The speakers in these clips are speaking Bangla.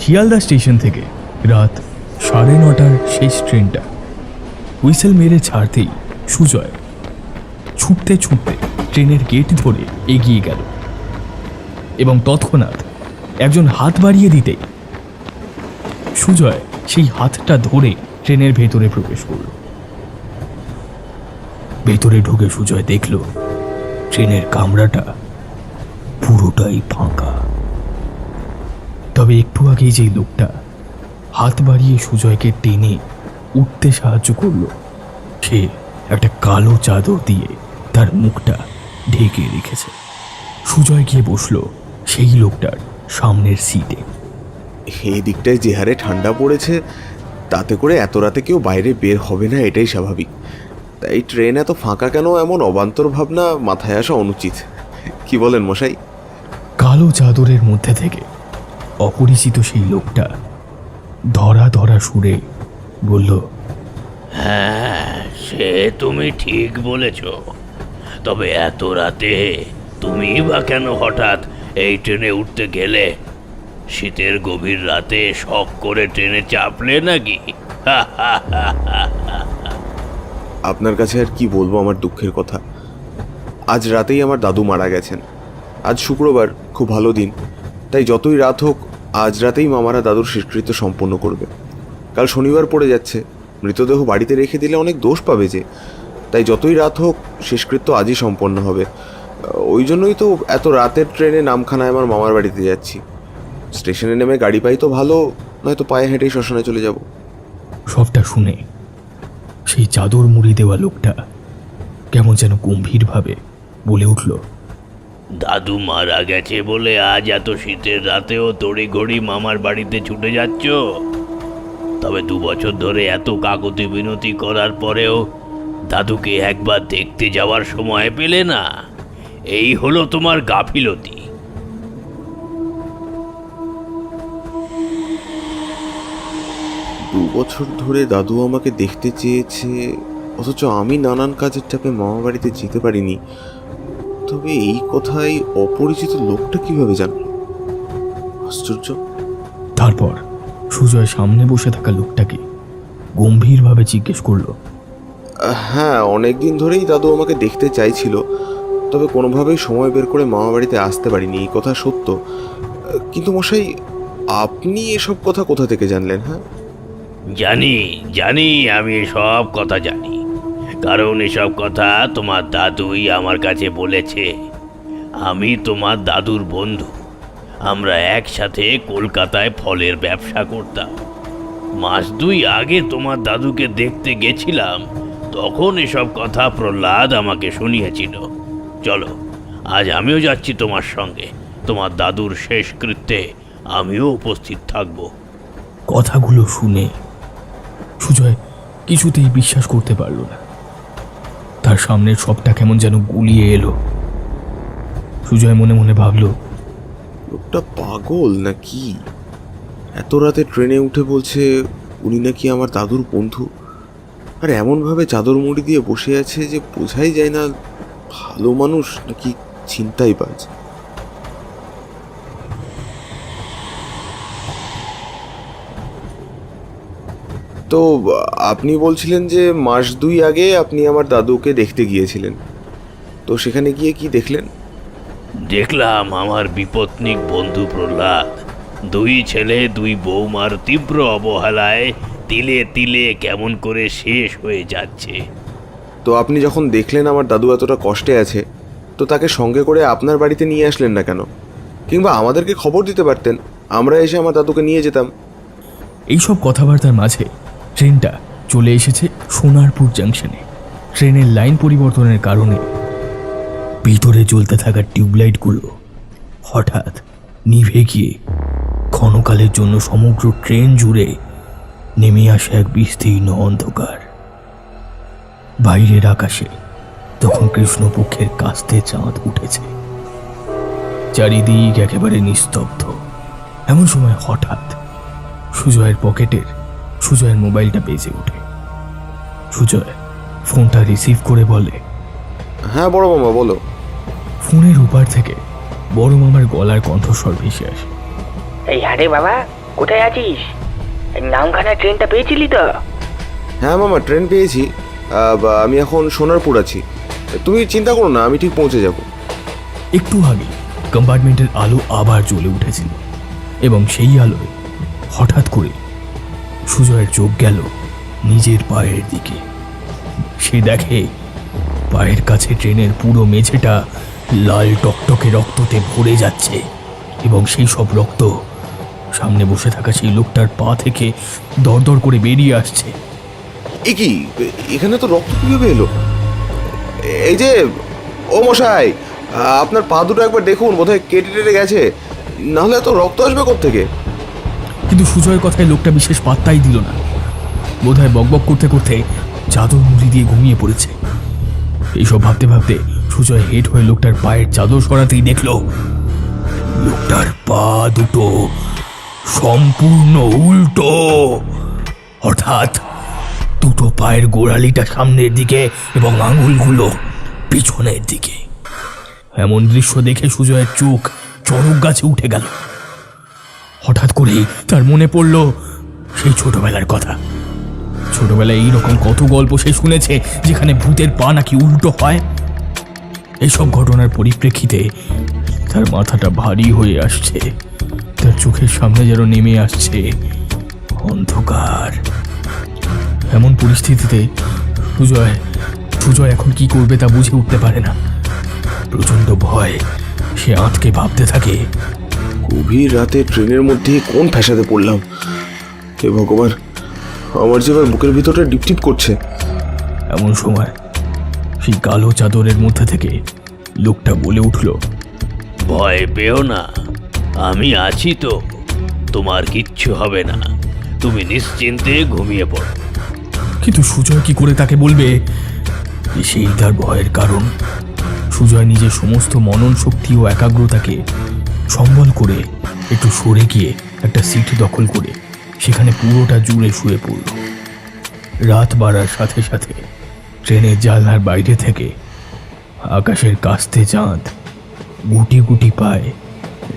শিয়ালদা স্টেশন থেকে রাত 9:30টার শেষ ট্রেনটা হুইসেল মেরে ছাড়তেই সুজয় ছুটতে ছুটতে ট্রেনের গেট ধরে এগিয়ে গেল এবং তৎক্ষণাৎ একজন হাত বাড়িয়ে দিতেই সুজয় সেই হাতটা ধরে ট্রেনের ভেতরে প্রবেশ করল। ভেতরে ঢুকে সুজয় দেখল ট্রেনের কামরাটা পুরোটাই ফাঁকা। তবে একটু আগেই যেই লোকটা হাত বাড়িয়ে সুজয়কে টেনে উঠতে সাহায্য করলো, সে একটা কালো চাদর দিয়ে তার মুখটা ঢেকে রেখেছে। সুজয় গিয়ে বসলো সেই লোকটার সামনের সিটে। এই দিকটায় যে হারে ঠান্ডা পড়েছে, তাতে করে এত রাতে কেউ বাইরে বের হবে না, এটাই স্বাভাবিক। তাই ট্রেন এত ফাঁকা কেন, এমন অবান্তর ভাবনা মাথায় আসা অনুচিত। কি বলেন মশাই? কালো চাদরের মধ্যে থেকে অপরিচিত সেই লোকটা ধরা ধরা সুরে বলল, হ্যাঁ, সে তুমি ঠিক বলেছ। তবে এত রাতে তুমি বা কেন হঠাৎ এই ট্রেনে উঠতে গেলে? শীতের গভীর রাতে শখ করে ট্রেনে চাপলে নাকি? আপনার কাছে আর কি বলবো আমার দুঃখের কথা। আজ রাতেই আমার দাদু মারা গেছেন। আজ শুক্রবার, খুব ভালো দিন। তাই যতই রাত হোক, আজ রাতেই মামারা দাদুর শেষকৃত্য সম্পন্ন করবে। কাল শনিবার পড়ে যাচ্ছে, মৃতদেহ বাড়িতে রেখে দিলে অনেক দোষ পাবে যে। তাই যতই রাত হোক, শেষকৃত্য আজই সম্পন্ন হবে। ওই জন্যই তো এত রাতের ট্রেনে নামখানায় আমার মামার বাড়িতে যাচ্ছি। স্টেশনে নেমে গাড়ি পাই তো ভালো, নয়তো পায়ে হেঁটেই শ্মশানে চলে যাব। সবটা শুনে সেই চাদর মুড়ি দেওয়া লোকটা কেমন যেন গম্ভীরভাবে বলে উঠল, দাদু মারা গেছে বলে আজ এত শীতের রাতেও তড়িঘড়ি মামার বাড়িতে ছুটে যাচ্ছ? তবে 2 বছর ধরে এত কাকুতি বিনতি করার পরেও দাদুকে একবার দেখতে যাওয়ার সময় পেলে না? এই হলো তোমার গাফিলতি। 2 বছর ধরে দাদু আমাকে দেখতে চেয়েছে, অথচ আমি নানান কাজের চাপে মামা বাড়িতে যেতে পারিনি। তবে এই কথাই অপরিচিত লোকটা কিভাবে জানল? আশ্চর্য। তারপর সুজয় সামনে বসে থাকা লোকটাকে গম্ভীরভাবে জিজ্ঞেস করলো, হ্যাঁ, অনেক দিন ধরেই দাদু আমাকে দেখতে চাইছিল, তবে কোনোভাবেই সময় বের করে মামা বাড়িতে আসতে পারিনি, এই কথা সত্য। কিন্তু মশাই, আপনি এসব কথা কোথা থেকে জানলেন? হ্যাঁ, জানি জানি, আমি এসব কথা জানি, কারণ এসব কথা তোমার দাদুই আমার কাছে বলেছে। আমি তোমার দাদুর বন্ধু। আমরা একসাথে কলকাতায় ফলের ব্যবসা করতাম। 2 মাস আগে তোমার দাদুকে দেখতে গেছিলাম, তখন এসব কথা প্রহ্লাদ আমাকে শুনিয়েছিল। চলো, আজ আমিও যাচ্ছি তোমার সঙ্গে। তোমার দাদুর শেষকৃত্যে আমিও উপস্থিত থাকব। কথাগুলো শুনে সুজয় কিছুতেই বিশ্বাস করতে পারল না। তার সামনের সবটা কেমন যেন গুলিয়ে এলো। সুজয় মনে মনে ভাবল, লোকটা পাগল নাকি? এত রাতে ট্রেনে উঠে বলছে উনি নাকি আমার দাদুর বন্ধু, আর এমনভাবে চাদর মুড়ি দিয়ে বসে আছে যে বোঝাই যায় না ভালো মানুষ নাকি ছিনতাইবাজ। তো আপনি বলছিলেন যে 2 মাস আগে আপনি আমার দাদুকে দেখতে গিয়েছিলেন, তো সেখানে গিয়ে কি দেখলেন? দেখলাম আমার বিপত্নিক বন্ধু প্রহ্লাদ 2 ছেলে 2 বৌমার তীব্র অবহেলায় তিলে তিলে কেমন করে শেষ হয়ে যাচ্ছে। তো আপনি যখন দেখলেন আমার দাদু এতটা কষ্টে আছে, তো তাকে সঙ্গে করে আপনার বাড়িতে নিয়ে আসলেন না কেন? কিংবা আমাদেরকে খবর দিতে পারতেন, আমরা এসে আমার দাদুকে নিয়ে যেতাম। এইসব কথাবার্তার মাঝে ট্রেনটা চলে এসেছে সোনারপুর জাংশনে। ট্রেনের লাইন পরিবর্তনের কারণে ভিতরে জ্বলতে থাকা টিউবলাইটগুলো হঠাৎ নিভে গিয়ে ক্ষণকালের জন্য সমগ্র ট্রেন জুড়ে নেমে আসে এক বিস্তীর্ণ অন্ধকার। বাইরের আকাশে তখন কৃষ্ণপক্ষের কাস্তে চাঁদ উঠেছে। চারিদিক একেবারে নিস্তব্ধ। এমন সময় হঠাৎ সুজয়ের পকেটের সুজয়ের মোবাইলটা বেজে ওঠে। সুজয় ফোনটা রিসিভ করে বলে, হ্যাঁ বড় মামা, বলো। ফোনের উপার থেকে বড় মামার গলার কণ্ঠস্বর ভেসে আসে, এই আরে বাবা, কোথায় আছিস? নামখানা ট্রেনটা পেয়েছিলি তো? হ্যাঁ মামা, ট্রেন পেয়েছি। আমি এখন সোনারপুর আছি। তুমি চিন্তা করো না, আমি ঠিক পৌঁছে যাব। একটু আগে কম্পার্টমেন্টের আলো আবার জ্বলে উঠেছিল এবং সেই আলোয় হঠাৎ করে সুজয়ের চোখ গেল নিজের পায়ের দিকে। সে দেখে পায়ের কাছে ট্রেনের পুরো মেঝেটা লাল টকটকে রক্ততে ভরে যাচ্ছে এবং সেই সব রক্ত সামনে বসে থাকা সেই লোকটার পা থেকে দরদর করে বেরিয়ে আসছে। এ কি, এখানে তো রক্ত কিভাবে এলো? এই যে, ও মশাই, আপনার পা দুটো একবার দেখুন, বোধহয় কেটে টেটে গেছে, নাহলে এত রক্ত আসবে কোত্থেকে? কিন্তু সুজয়ের কথায় লোকটা বিশেষ পাত্তাই দিল না। বোধহয় বকবক করতে করতে চাদর মুড়ি দিয়ে ঘুমিয়ে পড়েছে। এইসব ভাবতে ভাবতে সুজয় হেড হয়ে লোকটার পায়ের চাদর সরাতেই দেখল লোকটার পা দুটো সম্পূর্ণ উল্টো, অর্থাৎ দুটো পায়ের গোড়ালিটা সামনের দিকে এবং আঙুলগুলো পিছনের দিকে। এমন দৃশ্য দেখে সুজয়ের চোখ চড়ক গাছে উঠে গেল। হঠাৎ করেই তার মনে পড়ল সেই ছোটবেলার কথা। ছোটবেলায় এইরকম কত গল্প সে শুনেছে যেখানে ভূতের পা নাকি উল্টো হয়। এইসব ঘটনার পরিপ্রেক্ষিতে তার মাথাটা ভারী হয়ে আসছে। তার চোখের সামনে যেন নেমে আসছে অন্ধকার। এমন পরিস্থিতিতে সুজয় এখন কি করবে তা বুঝে উঠতে পারে না। প্রচন্ড ভয় সে আঁতকে ভাবতে থাকে, গভীর রাতে ট্রেনের মধ্যে কোন ফ্যাসাদে পড়লাম? হে ভগবান, আমার যে এবার বুকের ভিতরটা ডিপটিপ করছে। এমন সময় সেই কালো চাদরের মধ্যে থেকে লোকটা বলে উঠল, ভয় পেও না, আমি আছি তো, তোমার কিচ্ছু হবে না, তুমি নিশ্চিন্তে ঘুমিয়ে পড়ো। কিন্তু সুজয় কি করে তাকে বলবে যে সেই তার ভয়ের কারণ? সুজয় নিজের সমস্ত মনন শক্তি ও একাগ্রতাকে সম্বল করে একটু সরে গিয়ে একটা সিট দখল করে সেখানে পুরোটা জুড়ে শুয়ে পড়ল। রাত বাড়ার সাথে সাথে ট্রেনের জানলার বাইরে থেকে আকাশের কাস্তে চাঁদ গুটি গুটি পায়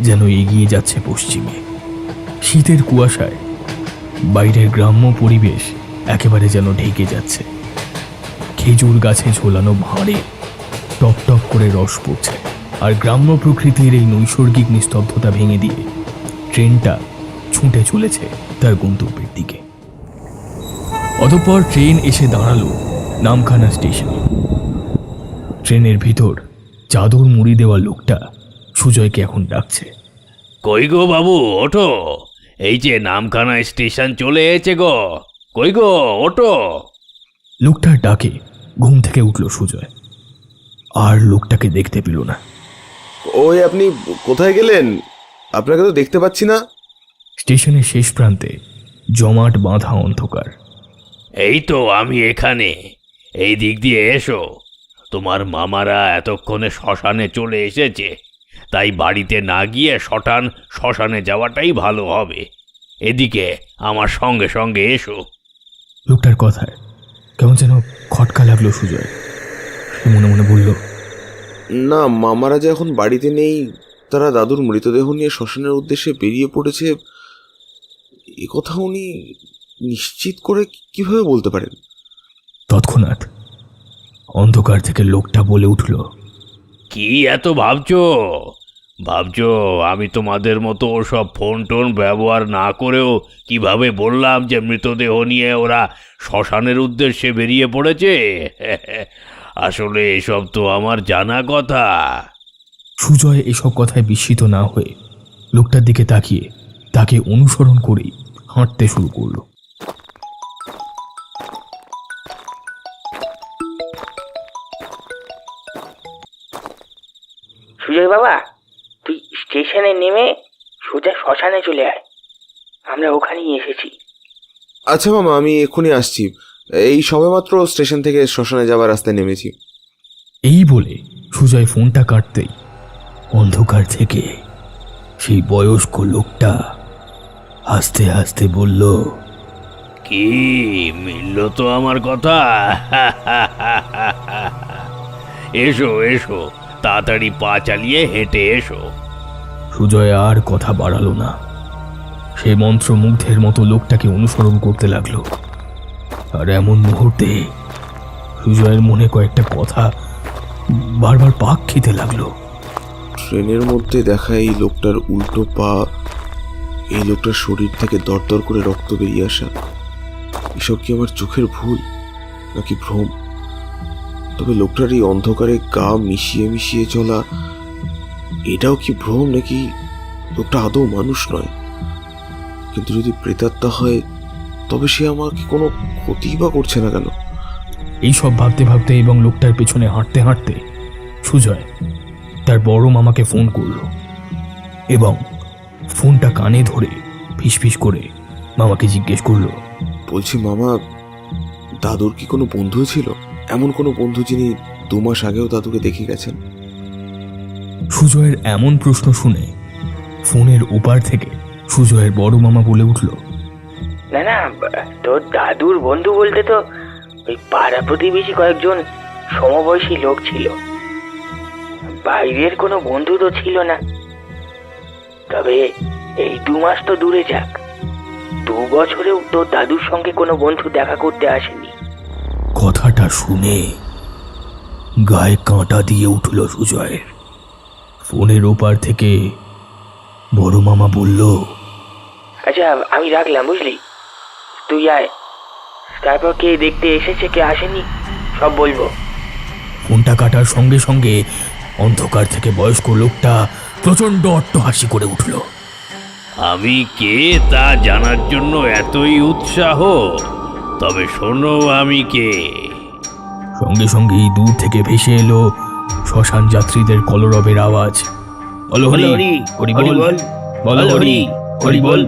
যেন এগিয়ে যাচ্ছে পশ্চিমে। শীতের কুয়াশায় বাইরের গ্রাম্য পরিবেশ একেবারে যেন ঢেকে যাচ্ছে। খেজুর গাছে ঝোলানো ভাঁড়ে টপ টপ করে রস পড়ছে, আর গ্রাম্য প্রকৃতির এই নৈসর্গিক নিস্তব্ধতা ভেঙে দিয়ে ট্রেনটা ছুটে চলেছে তার গন্তব্যের দিকে। অতঃপর ট্রেন এসে দাঁড়ালো নামখানা স্টেশনে। ট্রেনের ভিতর চাদর মুড়ি দেওয়া লোকটা সুজয়কে এখন ডাকছে, কই গো বাবু, ওঠো, এই যে নামখানা স্টেশন চলে এসেছে গো, কই গো, ওঠো। লোকটার ডাকে ঘুম থেকে উঠল সুজয়, আর লোকটাকে দেখতে পেল না। ওই আপনি কোথায় গেলেন? আপনাকে তো দেখতে পাচ্ছি না। স্টেশনের শেষ প্রান্তে জমাট বাঁধা অন্ধকার। এই তো আমি এখানে, এই দিক দিয়ে এসো। তোমার মামারা এতক্ষণে শ্মশানে চলে এসেছে, তাই বাড়িতে না গিয়ে শ্মশানে যাওয়াটাই ভালো হবে। এদিকে আমার সঙ্গে সঙ্গে এসো। লোকটার কথায় কেমন যেন খটকা লাগলো সুজয়। সে মনে মনে বলল, না, মামারা যে এখন বাড়িতে নেই, তারা দাদুর মৃতদেহ নিয়ে শ্মশানের উদ্দেশ্যে বেরিয়ে পড়েছে, এ কথা উনি নিশ্চিত করে কিভাবে বলতে পারেন? তৎক্ষণাৎ অন্ধকার থেকে লোকটা বলে উঠল, কি এত ভাবছো? আমি তোমাদের মতো ওসব ফোন টোন ব্যবহার না করেও কিভাবে বললাম যে মৃতদেহ নিয়ে ওরা শ্মশানের উদ্দেশ্যে বেরিয়ে পড়েছে? আসলে এসব তো আমার জানা কথা। সুজয় এসব কথায় বিস্মিত না হয়ে লোকটার দিকে তাকিয়ে তাকে অনুসরণ করেই হাঁটতে শুরু করলো। সুজয় বাবা, তুই স্টেশনে নেমে সোজা শ্মশানে চলে আয়, আমরা ওখানেই এসেছি। আচ্ছা মামা, আমি এক্ষুনি আসছি। এই সবেমাত্র স্টেশন থেকে শ্মশানে যাওয়ার রাস্তায় নেমেছি। এই বলে সুজয় ফোনটা কাটতেই অন্ধকার থেকে সেই বয়স্ক লোকটা হাসতে হাসতে বলল, কি মিলল তো আমার কথা? এসো এসো, তাড়াতাড়ি পা চালিয়ে হেঁটে এসো। সুজয় আর কথা বাড়ালো না। সে মন্ত্রমুগ্ধের মতো লোকটাকে অনুসরণ করতে লাগলো। আর এমন মুহূর্তে সুজয়ের মনে কয়েকটা কথা বারবার পাক খেতে লাগলো। ট্রেনের মধ্যে দেখা এই লোকটার উল্টো পা, এই লোকটার শরীর থেকে দরদর করে রক্ত বেরিয়ে আসা, এসব কি আমার চোখের ভুল নাকি ভ্রম? তবে লোকটার এই অন্ধকারে গা মিশিয়ে মিশিয়ে চলা, এটাও কি ভ্রম নাকি লোকটা আদৌ মানুষ নয়? কিন্তু যদি প্রেতাত্মা হয় তবে সে আমাকে কোনো ক্ষতি বা করছে না কেন? এইসব ভাবতে ভাবতে এবং লোকটার পেছনে হাঁটতে হাঁটতে সুজয় তার বড় মামাকে ফোন করলো এবং ফোনটা কানে ধরে ফিসফিস করে মামাকে জিজ্ঞেস করলো, বলছি মামা, দাদুর কি কোনো বন্ধু ছিল? এমন কোনো বন্ধু যিনি 2 মাস আগেও দাদুকে দেখে গেছেন? সুজয়ের এমন প্রশ্ন শুনে ফোনের ওপার থেকে সুজয়ের বড় মামা বলে উঠল, না না, তোর দাদুর বন্ধু বলতে তো ওই পাড়া প্রতিবেশী কয়েকজন সমবয়সী লোক ছিল, বাইরের কোনো বন্ধু তো ছিল না। তবে এই 2 মাস তো দূরে যাক, 2 বছরেও তোর দাদুর সঙ্গে কোনো বন্ধু দেখা করতে আসেনি। কথাটা শুনে গায়ে কাঁটা দিয়ে উঠল সুজয়ের। ফোনের ওপার থেকে বড় মামা বলল, আচ্ছা আমি রাখলাম, বুঝলি? তুই আয়, তারপর কে দেখতে এসেছে কে আসেনি সব বলবো। ফোনটা কাটার সঙ্গে সঙ্গে অন্ধকার থেকে বয়স্ক লোকটা প্রচন্ড অট্টহাসি করে উঠল। আমি কে তা জানার জন্য এতই উৎসাহ? তবে শোনো আমি কে। সঙ্গে সঙ্গেই দূর থেকে ভেসে এলো শ্মশান যাত্রীদের কলরবের আওয়াজ। বলো হরি হরি বল, বলো হরি হরি বল।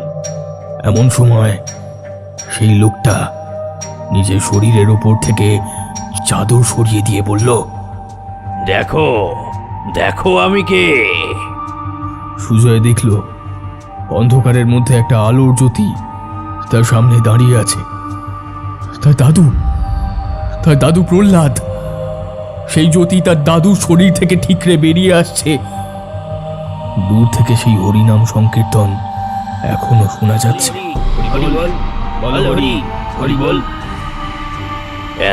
এমন সময় সেই লোকটা নিজের শরীরের উপর থেকে চাদর সরিয়ে দিয়ে বলল, দেখো দেখো আমি কে। সুজয় দেখল অন্ধকারের মধ্যে একটা আলোর জ্যোতি তার সামনে দাঁড়িয়ে আছে। তার দাদু প্রহ্লাদ। সেই জ্যোতি তার দাদুর শরীর থেকে ঠিকরে বেরিয়ে আসছে। দূর থেকে সেই হরিনাম সংকীর্তন এখনো শোনা যাচ্ছে।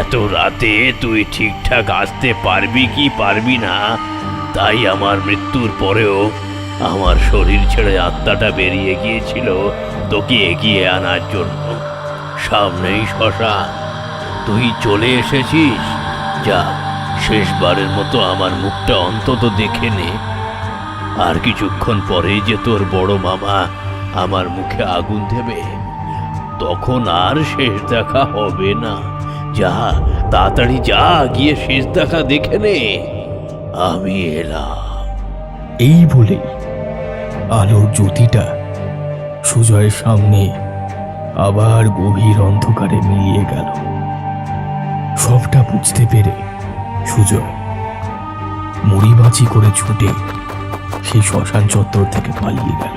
এত রাতে তুই ঠিকঠাক আসতে পারবি কি পারবি না, তাই আমার মৃত্যুর পরেও আমার শরীর ছেড়ে আত্মাটা বেরিয়ে গিয়েছিল তোকে এগিয়ে আনার জন্য। সামনেই শ্মশান, তুই চলে এসেছিস। যা, শেষবারের মতো আমার মুখটা অন্তত দেখে নে। আর কিছুক্ষণ পরেই যে তোর বড় মামা আমার মুখে আগুন দেবে, তখন আর শেষ দেখা হবে না। যা, তাড়াতাড়ি যা, গিয়ে শেষ দেখা দেখে নে। আমি এলাম। এই বলেই আলোর জ্যোতিটা সুজয়ের সামনে আবার গভীর অন্ধকারে মিলিয়ে গেল। সবটা বুঝতে পেরে সুজয় মুড়িবাঁচি করে ছুটে সেই শ্মশান চত্বর থেকে পালিয়ে গেল।